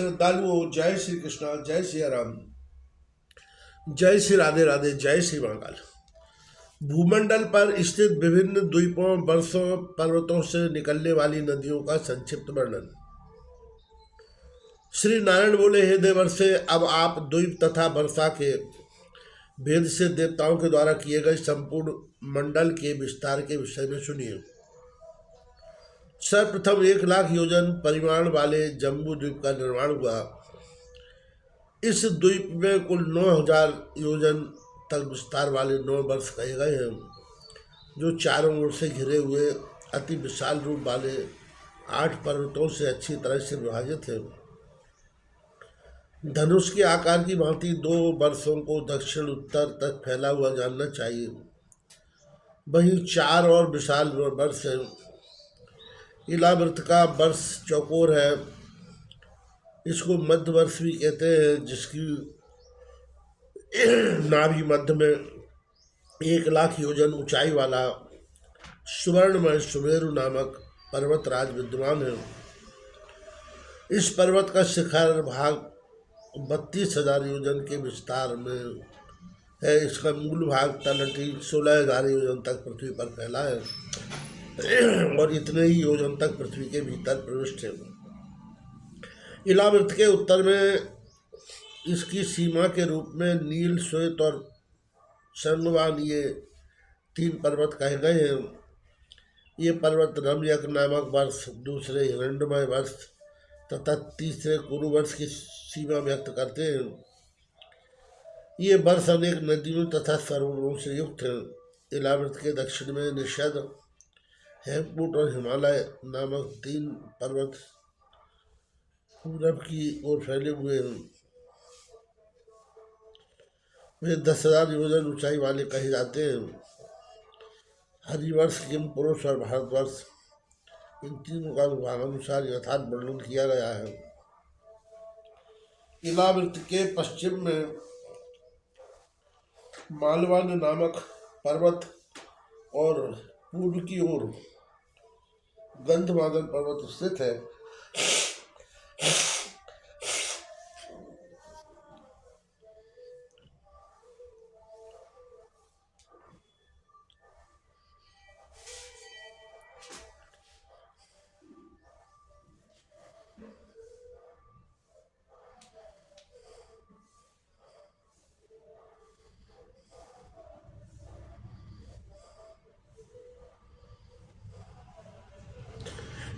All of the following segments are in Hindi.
श्रद्धालुओं, जय श्री कृष्णा, जय श्री राम, जय श्री राधे राधे, जय श्री महाकाल। भूमंडल पर स्थित विभिन्न द्वीपों, वर्षों, पर्वतों से निकलने वाली नदियों का संक्षिप्त वर्णन। श्री नारायण बोले, हे देवर्षे, अब आप द्वीप तथा वर्षा के भेद से देवताओं के द्वारा किए गए संपूर्ण मंडल के विस्तार के विषय में सुनिए। सर्वप्रथम 1,00,000 योजन परिमाण वाले जम्बू द्वीप का निर्माण हुआ। इस द्वीप में कुल 9,000 योजन तक विस्तार वाले 9 वर्ष कहे गए हैं, जो चारों ओर से घिरे हुए अति विशाल रूप वाले 8 पर्वतों से अच्छी तरह से विभाजित हैं। धनुष के आकार की भांति 2 वर्षों को दक्षिण उत्तर तक फैला हुआ जानना चाहिए। वहीं 4 और विशाल वर्ष हैं। इलावृत्त का वर्ष चौकोर है। इसको मध्य वर्ष भी कहते हैं, जिसकी नाभि मध्य में 1,00,000 योजन ऊंचाई वाला सुवर्णमय सुमेरु नामक पर्वतराज विद्यमान है। इस पर्वत का शिखर भाग 32,000 योजन के विस्तार में है। इसका मूल भाग तलहटी 16,000 योजन तक पृथ्वी पर फैला है और इतने ही योजन तक पृथ्वी के भीतर प्रविष्ट है। इलावृत्त के उत्तर में इसकी सीमा के रूप में नील, श्वेत और शंगवान, ये 3 पर्वत कहे गए हैं। ये पर्वत रम्यक नामक वर्ष, दूसरे हिरण्मय वर्ष तथा तीसरे कुरु वर्ष की सीमा व्यक्त करते हैं। ये वर्ष अनेक नदियों तथा सरोवरों से युक्त हैं। इलावृत्त के दक्षिण में निषद, हेमकूट और हिमालय नामक 3 पर्वत पूरब की ओर फैले हुए हैं। वे 10,000 योजन ऊंचाई वाले कहे जाते हैं। हरिवर्ष, किमपुरुष और भारतवर्ष, इन तीनों का विभागानुसार यथार्थ वर्णन किया गया है। इलावृत्त के पश्चिम में मालवान नामक पर्वत और पूर्व की ओर गंधमादन पर्वत स्थित है।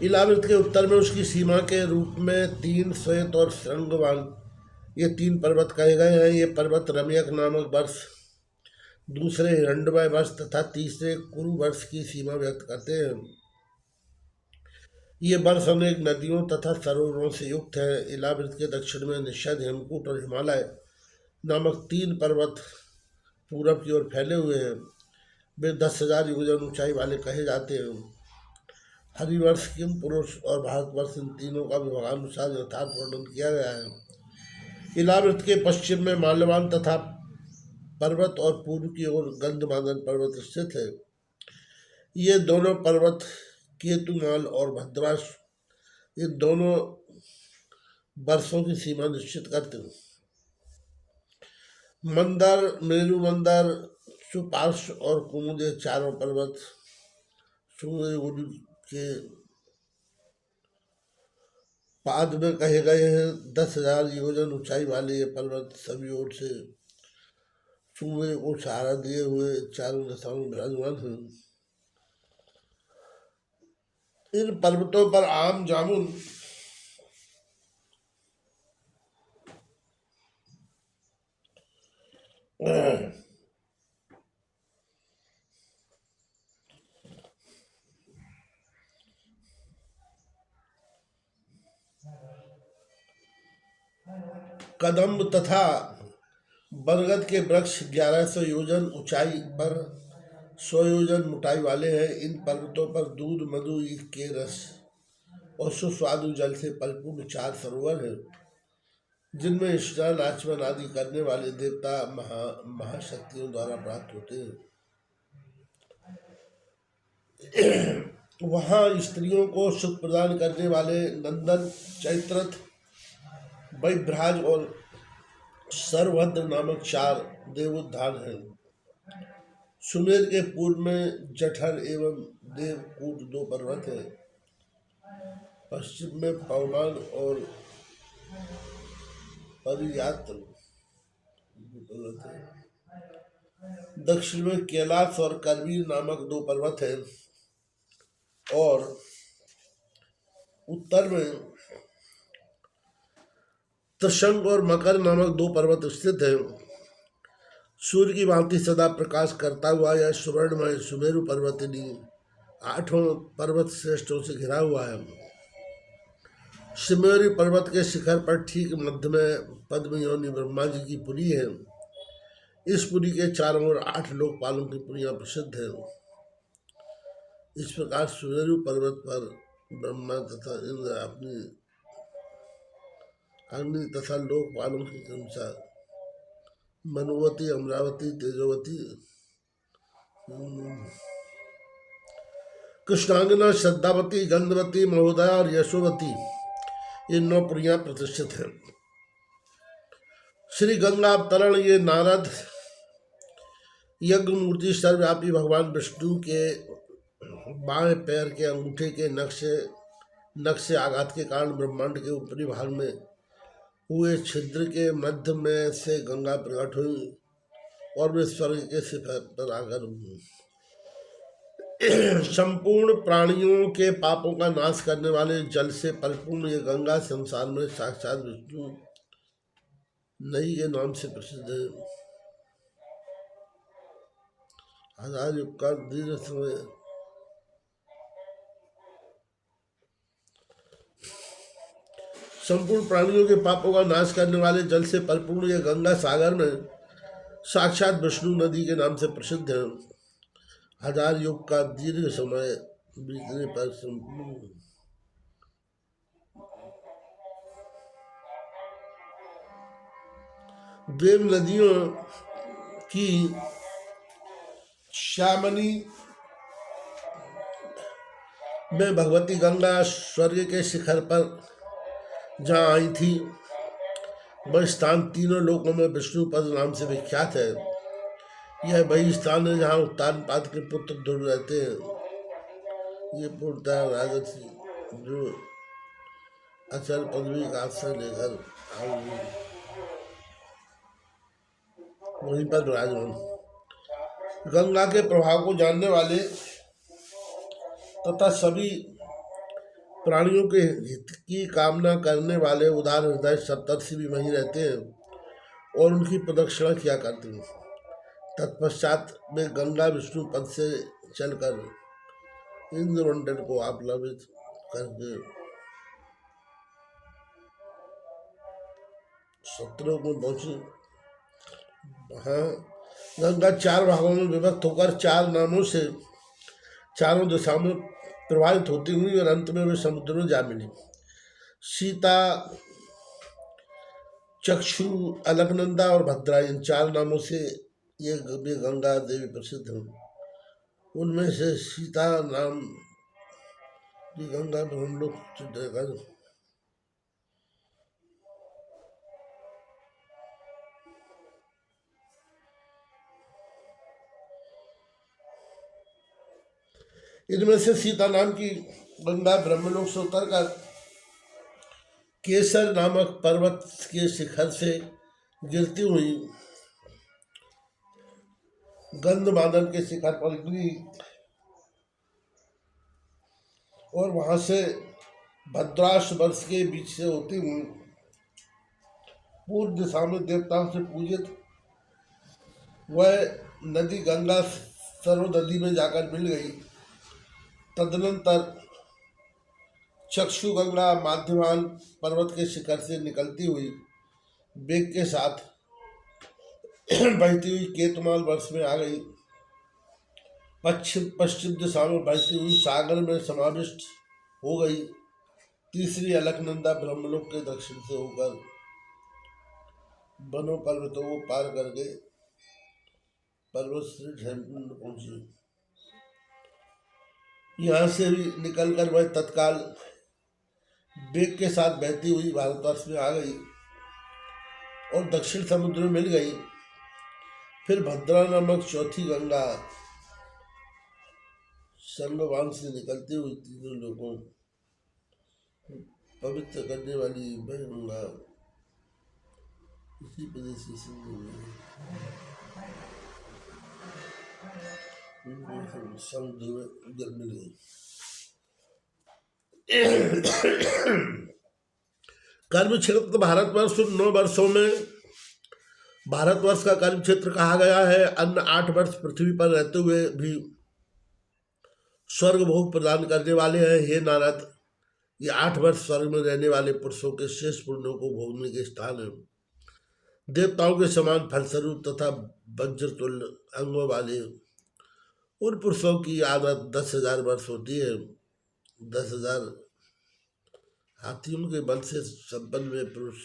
इलावृत्त के उत्तर में उसकी सीमा के रूप में 3 श्वेत और श्रृंगवान, ये 3 पर्वत कहे गए हैं। ये पर्वत रम्यक नामक वर्ष, दूसरे हिरण्मय वर्ष तथा तीसरे कुरु वर्ष की सीमा व्यक्त करते हैं। ये वर्ष अनेक नदियों तथा सरोवरों से युक्त है। इलावृत्त के दक्षिण में निषद, हेमकूट और हिमालय नामक 3 पर्वत पूरब की ओर फैले हुए हैं। वे 10,000 योजन ऊंचाई वाले कहे जाते हैं। हरिवर्ष, किमपुरुष और भारतवर्ष, इन तीनों का विभागानुसार यथार्थ वर्णन किया गया है। इलावृत्त के पश्चिम में माल्यवान तथा पर्वत और पूर्व की ओर गंधमादन पर्वत स्थित है। ये दोनों पर्वत केतुमाल और भद्राश, इन दोनों वर्षों की सीमा निश्चित करते हैं। मंदर, मेरु मंदर, सुपार्श्व और कुमुद, चारों पर्वत सूर्य के पाद में कहे गए हैं। 10,000 योजन ऊंचाई वाले ये पर्वत सभी ओर से सूर्य को सहारा दिए हुए चारों दिशाओं में विराजमान हैं। इन पर्वतों पर आम, जामुन, कदम्ब तथा बरगद के वृक्ष 1100 योजन ऊंचाई पर 100 योजन मोटाई वाले हैं। इन पर्वतों पर दूध, मधु, ईख के रस और सुस्वादु जल से परिपूर्ण 4 सरोवर हैं, जिनमें स्नान, आचमन आदि करने वाले देवता महाशक्तियों द्वारा प्राप्त होते हैं। वहाँ स्त्रियों को सुख प्रदान करने वाले नंदन, चैत्रथ वैभ्राज और सर्वभद्र नामक 4 देवोद्यान हैं। सुमेर के पूर्व में जठर एवं देवकूट 2 पर्वत हैं। पश्चिम में पवमान और परियात्र पर्वत है। दक्षिण में कैलाश और करवीर नामक 2 पर्वत हैं और उत्तर में त्रिशंक और मकर नामक 2 पर्वत स्थित हैं। सूर्य की भांति सदा प्रकाश करता हुआ यह सुवर्णमय सुमेरु पर्वतनी 8 पर्वत श्रेष्ठों से घिरा हुआ है। सुमेरु पर्वत के शिखर पर ठीक मध्य में पद्मयोनि ब्रह्मा जी की पुरी है। इस पुरी के चारों ओर 8 लोकपालों की पुरियां प्रसिद्ध हैं। इस प्रकार सुमेरु पर्वत पर ब्रह्मा तथा इंद्र अपनी अग्नि तथा लोकपालों के अनुसार मनुवती, अमरावती, तेजोवती, कृष्णांगना, श्रद्धावती, गंधवती, महोदया और यशोवती ये 9 पुरियां प्रतिष्ठित हैं। श्री गंगा अवतरण ये नारद यज्ञ मूर्ति सर्वव्यापी भगवान विष्णु के बाएं पैर के अंगूठे के नख से आघात के कारण ब्रह्मांड के ऊपरी भाग में हुए छिद्र के मध्य में से गंगा प्रकट हुई और वे स्वर्ग के शिखर पर आकर संपूर्ण प्राणियों के पापों का नाश करने वाले जल से परिपूर्ण ये गंगा संसार में साक्षात विष्णु नई के नाम से प्रसिद्ध है। हजार युग का दीर्घ समय संपूर्ण प्राणियों के पापों का नाश करने वाले जल से परिपूर्ण यह गंगा सागर में साक्षात विष्णु नदी के नाम से प्रसिद्ध है। हजार युग का दीर्घ समय बीतने पर संपूर्ण देव नदियों की श्यामनी में भगवती गंगा स्वर्ग के शिखर पर जहाँ आई थी वह स्थान तीनों लोकों में विष्णुपद नाम से विख्यात है। यह वही स्थान है जहाँ उत्तानपाद के पुत्र ध्रुव रहते हैं। ये पूर्णतः राजसी जो अचल पदवी का आश्रय लेकर आऊंगी वहीं पर विराजमान। गंगा के प्रभाव को जानने वाले तथा सभी प्राणियों के हित की कामना करने वाले उदार हृदय सप्तर्षि भी वहीं रहते हैं और उनकी प्रदक्षिणा किया करते हैं। तत्पश्चात वे गंगा विष्णु पद से चलकर इंद्रमंडल को आप्लावित करके सत्रों को पहुंची। हाँ, गंगा 4 भागों में विभक्त होकर 4 नामों से चारों दिशाओं में प्रवाहित होती हुई और अंत में वे समुद्र में जा मिली। सीता, चक्षु, अलकनंदा और भद्रा इन 4 नामों से ये गंगा देवी प्रसिद्ध हैं। उनमें से सीता नाम की गंगा में हम लोग चित्रकार इनमें से सीता नाम की गंगा ब्रह्मलोक से उतरकर केसर नामक पर्वत के शिखर से गिरती हुई गंधमादन के शिखर पर गिरी और वहां से भद्राश वर्ष के बीच से होती हुई पूर्व दिशा में देवताओं से पूजित वह नदी गंगा सरोदधी में जाकर मिल गई। तदनंतर चक्षु गंगा माध्यमान पर्वत के शिखर से निकलती हुई वेग के साथ बहती हुई केतुमाल वर्ष में आ गई। पश्चिम दिशा में बहती हुई सागर में समाविष्ट हो गई। तीसरी अलकनंदा ब्रह्मलोक के दक्षिण से होकर वनों पर्वतों को पार करके पर्वत श्री हेमकुंड पहुंची। यहाँ से भी निकलकर वह तत्काल वेग के साथ बहती हुई भारतवर्ष में आ गई। और दक्षिण समुद्र में मिल गई। फिर भद्रा नामक चौथी गंगा संगवान से निकलती हुई तीनों लोगों पवित्र करने वाली वह गंगा इसी प्रदेश की सिंधु में समुद्र में उधर मिल गई। कर्म क्षेत्र भारतवर्ष 9 वर्षों में भारतवर्ष का कर्म क्षेत्र कहा गया है। अन्य 8 वर्ष पृथ्वी पर रहते हुए भी स्वर्ग भोग प्रदान करने वाले हैं। हे नारद, ये 8 वर्ष स्वर्ग में रहने वाले पुरुषों के शेष पुण्यों को भोगने के स्थान है। देवताओं के समान फलस्वरूप तथा वज्रतुल्य अंगों वाले उन पुरुषों की आदत 10,000 वर्ष होती है। 10,000 हाथियों के बल से संपन्न वे पुरुष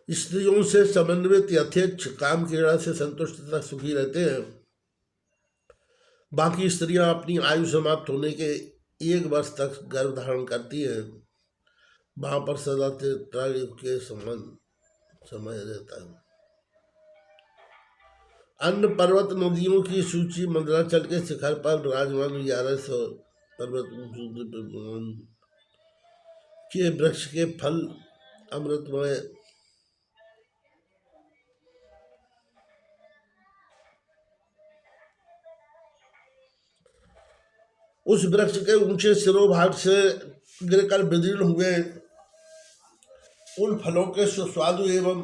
स्त्रियों से समन्वित यथेच्छ काम क्रीड़ा से संतुष्ट तथा सुखी रहते हैं। बाकी स्त्रियां अपनी आयु समाप्त होने के 1 वर्ष तक गर्भ धारण करती हैं। वहां पर सदा के समान समय रहता है। अन्य पर्वत नदियों की सूची मंदराचल के शिखर पर विराजमान 1100 पर्वत के वृक्ष के फल अमृतमय उस वृक्ष के ऊंचे सिरोभाग से गिरकर विदीर्ण हुए उन फलों के सुस्वादु एवं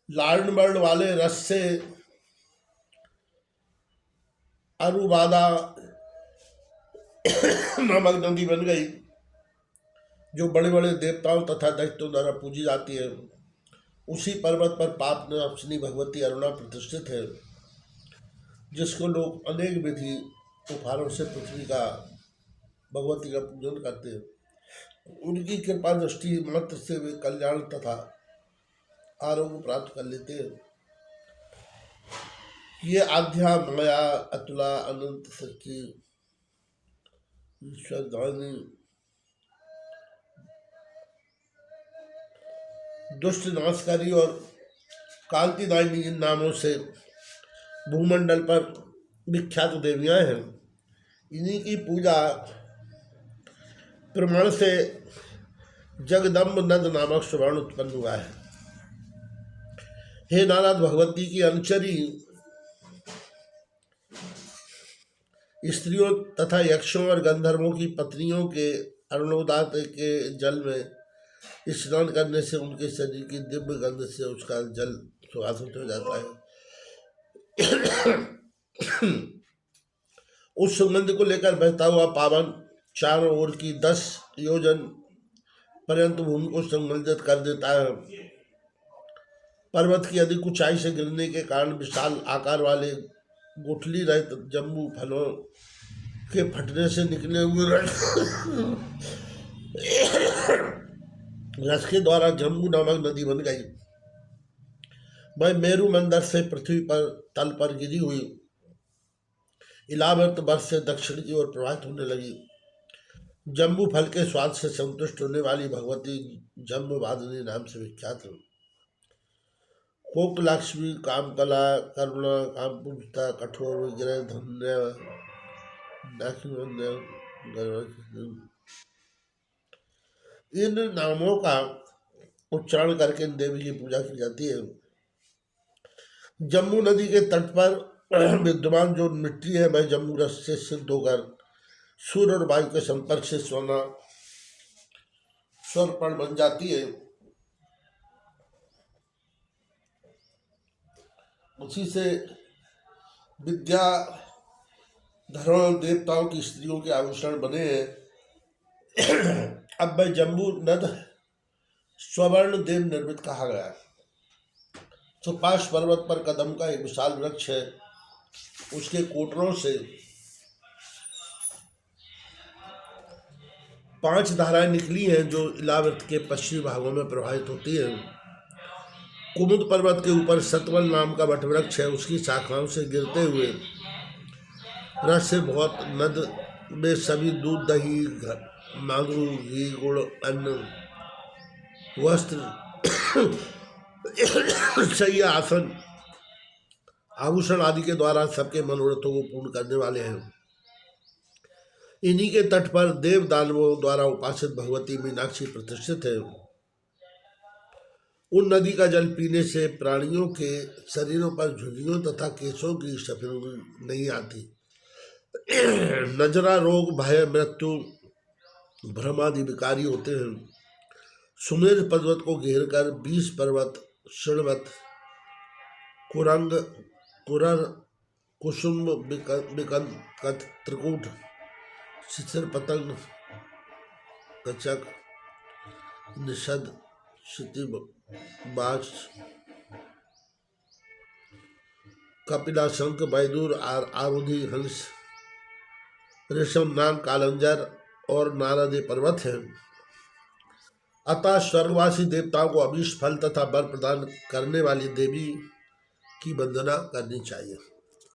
लार्ण वर्ण वाले रस से अरुबादा नामक नदी बन गई, जो बड़े बड़े देवताओं तथा दैत्यों द्वारा पूजी जाती है। उसी पर्वत पर पाप नाशिनी भगवती अरुणा प्रतिष्ठित है, जिसको लोग अनेक विधि उपहारों से पृथ्वी का भगवती का पूजन करते हैं। उनकी कृपा दृष्टि मात्र से वे कल्याण तथा आरोग्य प्राप्त कर लेते हैं। ये आध्या माया अतुला अनंत सच्ची ईश्वरदानी दुष्ट नाशकारी और कांतिदायिनी इन नामों से भूमंडल पर विख्यात देवियां हैं। इन्हीं की पूजा प्रमाण से जगदम्ब नद नामक स्वर्ण उत्पन्न हुआ है। हे नारद, भगवती की अनुचरी स्त्रियों तथा यक्षों और गंधर्वों की पत्नियों के अरुणोदक के जल में स्नान करने से उनके शरीर की दिव्य गंध से उसका जल सुवासित हो जाता है। उस सुगंध को लेकर बहता हुआ पावन चारों ओर की 10 योजन पर्यंत भूमि को संबंधित कर देता है। पर्वत की अधिक ऊंचाई से गिरने के कारण विशाल आकार वाले गुठली रहित जम्बू फलों के फटने से निकले हुए रस के द्वारा जम्बू नामक नदी बन गई। वह मेरु मंदिर से पृथ्वी पर तल पर गिरी हुई इलावर्त वर्ष से दक्षिण की ओर प्रवाहित होने लगी। जम्बू फल के स्वाद से संतुष्ट होने वाली भगवती जम्बवादिनी नाम से विख्यात है। कोक लक्ष्मी, कामकला, करुणा, कामपूजता, कठोर विग्रह, धन्य, इन नामों का उच्चारण करके देवी की पूजा की जाती है। जम्बू नदी के तट पर विद्यमान जो मिट्टी है वह जम्बू रस से सिद्ध होकर सूर्य और वायु के संपर्क से स्वर्ण बन जाती है। उसी से विद्या धर्म देवताओं की स्त्रियों के आभूषण बने हैं। अब वह जम्बू नद स्वर्ण देव निर्मित कहा गया। सुपाश पर्वत पर कदम का एक विशाल वृक्ष है। उसके कोटरों से 5 धाराएं निकली हैं जो इलावृत के पश्चिमी भागों में प्रवाहित होती हैं। कुमुद पर्वत के ऊपर सतवल नाम का वटवृक्ष है। उसकी शाखाओं से गिरते हुए रस से बहुत नद वे सभी दूध, दही, मांगरू, घी, गुड़, अन्न, वस्त्र, शैया, आसन, आभूषण आदि के द्वारा सबके मनोरथों को पूर्ण करने वाले हैं। इन्हीं के तट पर देव दानवों द्वारा उपासित भगवती मीनाक्षी प्रतिष्ठित है। उन नदी का जल पीने से प्राणियों के शरीरों पर झुर्रियों तथा केशों की सफेदी नहीं आती। नजरा रोग, भय, मृत्यु, भ्रम आदि विकारी होते हैं। सुमेर पर्वत को घेर कर 20 पर्वत शृणवत, कुरंग, कुरर, कुसुम, विकंत, त्रिकूट, शिशिर, पतंग, कचक, निषद, क्षिति, बाज, कपिला, शंख, बैदूर, आरुधि, हंस, रेशम नाग, कालंजर और नारद पर्वत हैं। अतः स्वर्गवासी देवताओं को अभीष्ट फल तथा वर प्रदान करने वाली देवी की वंदना करनी चाहिए।